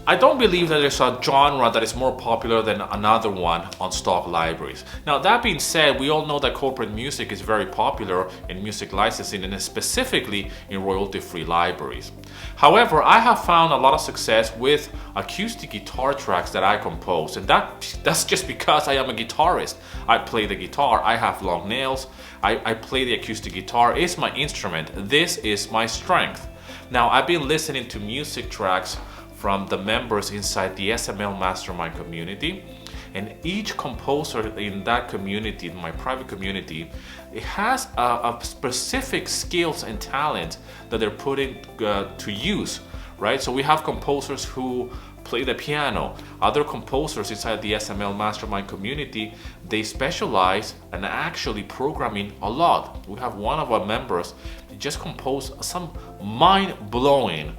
I don't believe that there's a genre that is more popular than another one on stock libraries. Now, that being said, we all know that corporate music is very popular in music licensing and specifically in royalty-free libraries. However, I have found a lot of success with acoustic guitar tracks that I compose, and that's just because I am a guitarist. I play the guitar, I have long nails, I play the acoustic guitar, it's my instrument, this is my strength. Now, I've been listening to music tracks from the members inside the SML Mastermind community, and each composer in that community, in my private community, it has a specific skills and talent that they're putting to use, right? So we have composers who play the piano. Other composers inside the SML Mastermind community, they specialize in actually programming a lot. We have one of our members just composed some mind-blowing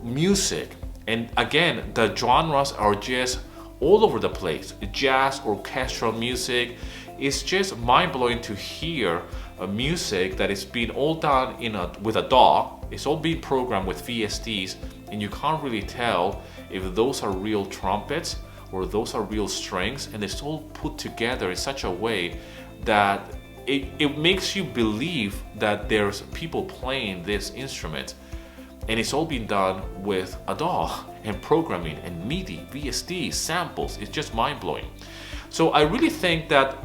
music. And again, the genres are just all over the place. Jazz, orchestral music. It's just mind-blowing to hear a music that is being all done with a DAW. It's all being programmed with VSTs, and you can't really tell if those are real trumpets or those are real strings, and it's all put together in such a way that it makes you believe that there's people playing this instrument. And it's all been done with a DAW and programming and MIDI, VST, samples. It's just mind-blowing. So I really think that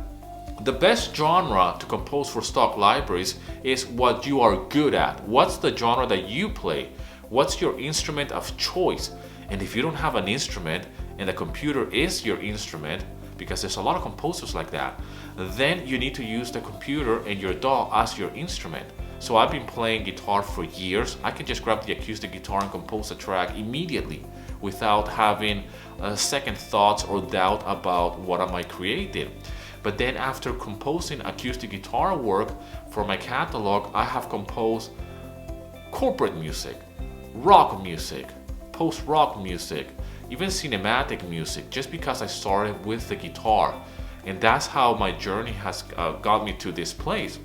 the best genre to compose for stock libraries is what you are good at. What's the genre that you play? What's your instrument of choice? And if you don't have an instrument and the computer is your instrument, because there's a lot of composers like that, then you need to use the computer and your DAW as your instrument. So I've been playing guitar for years. I can just grab the acoustic guitar and compose a track immediately without having second thoughts or doubt about what am I creating. But then after composing acoustic guitar work for my catalog, I have composed corporate music, rock music, post-rock music, even cinematic music, just because I started with the guitar. And that's how my journey has got me to this place.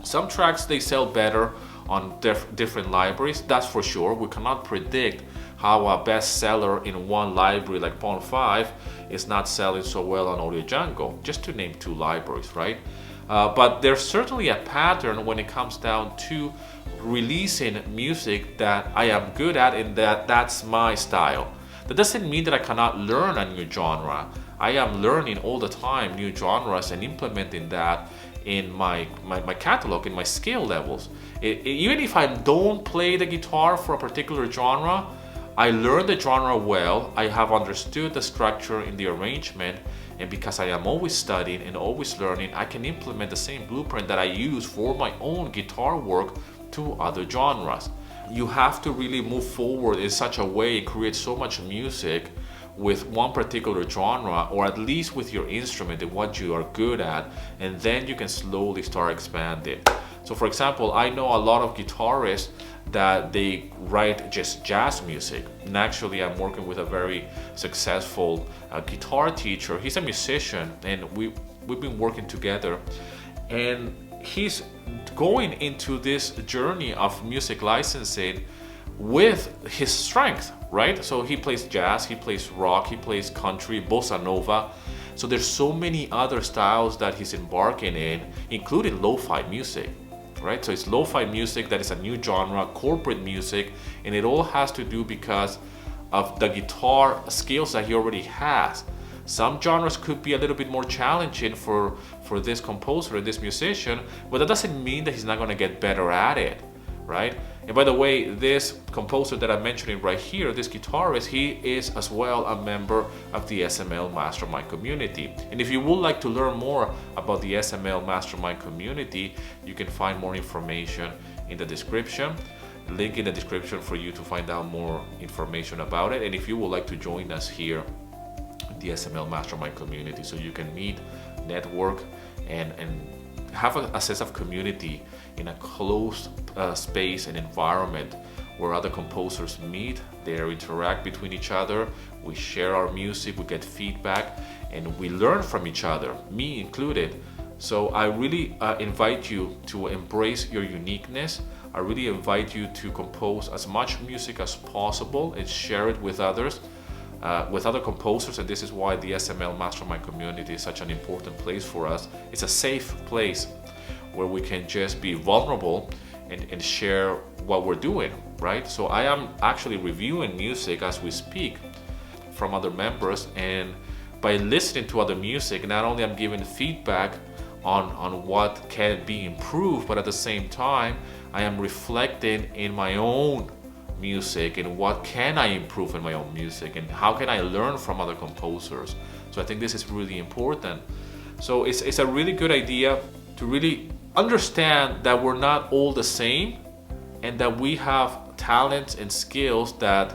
Some tracks, they sell better on different libraries, that's for sure. We cannot predict how a bestseller in one library like Pond 5 is not selling so well on Audio Jungle, just to name two libraries, right? But there's certainly a pattern when it comes down to releasing music that I am good at and that's my style. That doesn't mean that I cannot learn a new genre. I am learning all the time new genres and implementing that in my catalog, in my skill levels. Even if I don't play the guitar for a particular genre, I learned the genre well, I have understood the structure in the arrangement, and because I am always studying and always learning, I can implement the same blueprint that I use for my own guitar work to other genres. You have to really move forward in such a way and create so much music with one particular genre, or at least with your instrument and what you are good at, and then you can slowly start expanding. So for example, I know a lot of guitarists that they write just jazz music, and actually I'm working with a very successful guitar teacher. He's a musician, and we've been working together, and he's going into this journey of music licensing with his strength, right? So he plays jazz, he plays rock, he plays country, bossa nova. So there's so many other styles that he's embarking in, including lo-fi music, right? So it's lo-fi music that is a new genre, corporate music, and it all has to do because of the guitar skills that he already has. Some genres could be a little bit more challenging for this composer and this musician, but that doesn't mean that he's not going to get better at it, right? And by the way, this composer that I'm mentioning right here, this guitarist, he is as well a member of the SML Mastermind community. And if you would like to learn more about the SML Mastermind community, you can find more information in the description. Link in the description for you to find out more information about it. And if you would like to join us here, the SML Mastermind community, so you can meet, network, and have a sense of community in a closed space and environment where other composers meet, they interact between each other, we share our music, we get feedback, and we learn from each other, me included. So I really invite you to embrace your uniqueness. I really invite you to compose as much music as possible and share it with others. with other composers, and this is why the SML Mastermind community is such an important place for us. It's a safe place where we can just be vulnerable and share what we're doing, right? So I am actually reviewing music as we speak from other members, and by listening to other music, not only I'm giving feedback on what can be improved, but at the same time I am reflecting in my own music and what can I improve in my own music and how can I learn from other composers. So I think this is really important. So it's a really good idea to really understand that we're not all the same and that we have talents and skills that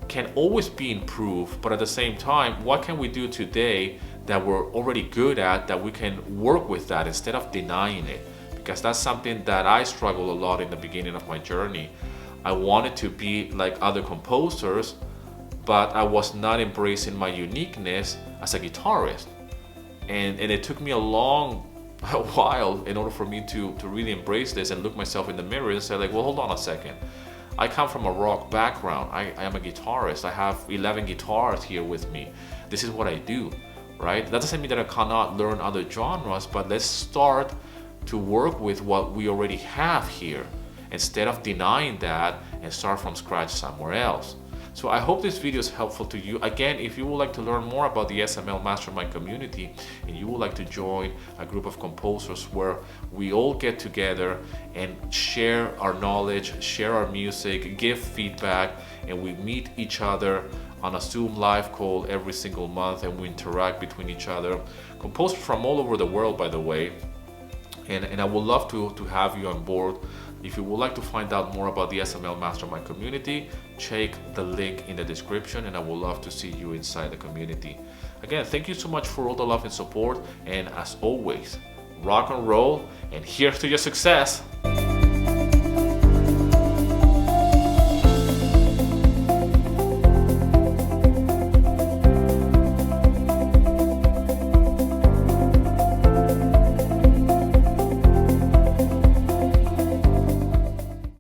can always be improved, but at the same time, what can we do today that we're already good at, that we can work with that instead of denying it? Because that's something that I struggled a lot in the beginning of my journey. I wanted to be like other composers, but I was not embracing my uniqueness as a guitarist. And it took me a while in order for me to really embrace this and look myself in the mirror and say like, well, hold on a second. I come from a rock background. I am a guitarist. I have 11 guitars here with me. This is what I do, right? That doesn't mean that I cannot learn other genres, but let's start to work with what we already have here instead of denying that and start from scratch somewhere else. So I hope this video is helpful to you. Again, if you would like to learn more about the SML Mastermind community and you would like to join a group of composers where we all get together and share our knowledge, share our music, give feedback, and we meet each other on a Zoom live call every single month and we interact between each other. Composers from all over the world, by the way. And I would love to have you on board. If you would like to find out more about the SML Mastermind community, check the link in the description and I would love to see you inside the community. Again, thank you so much for all the love and support, and as always, rock and roll, and here's to your success.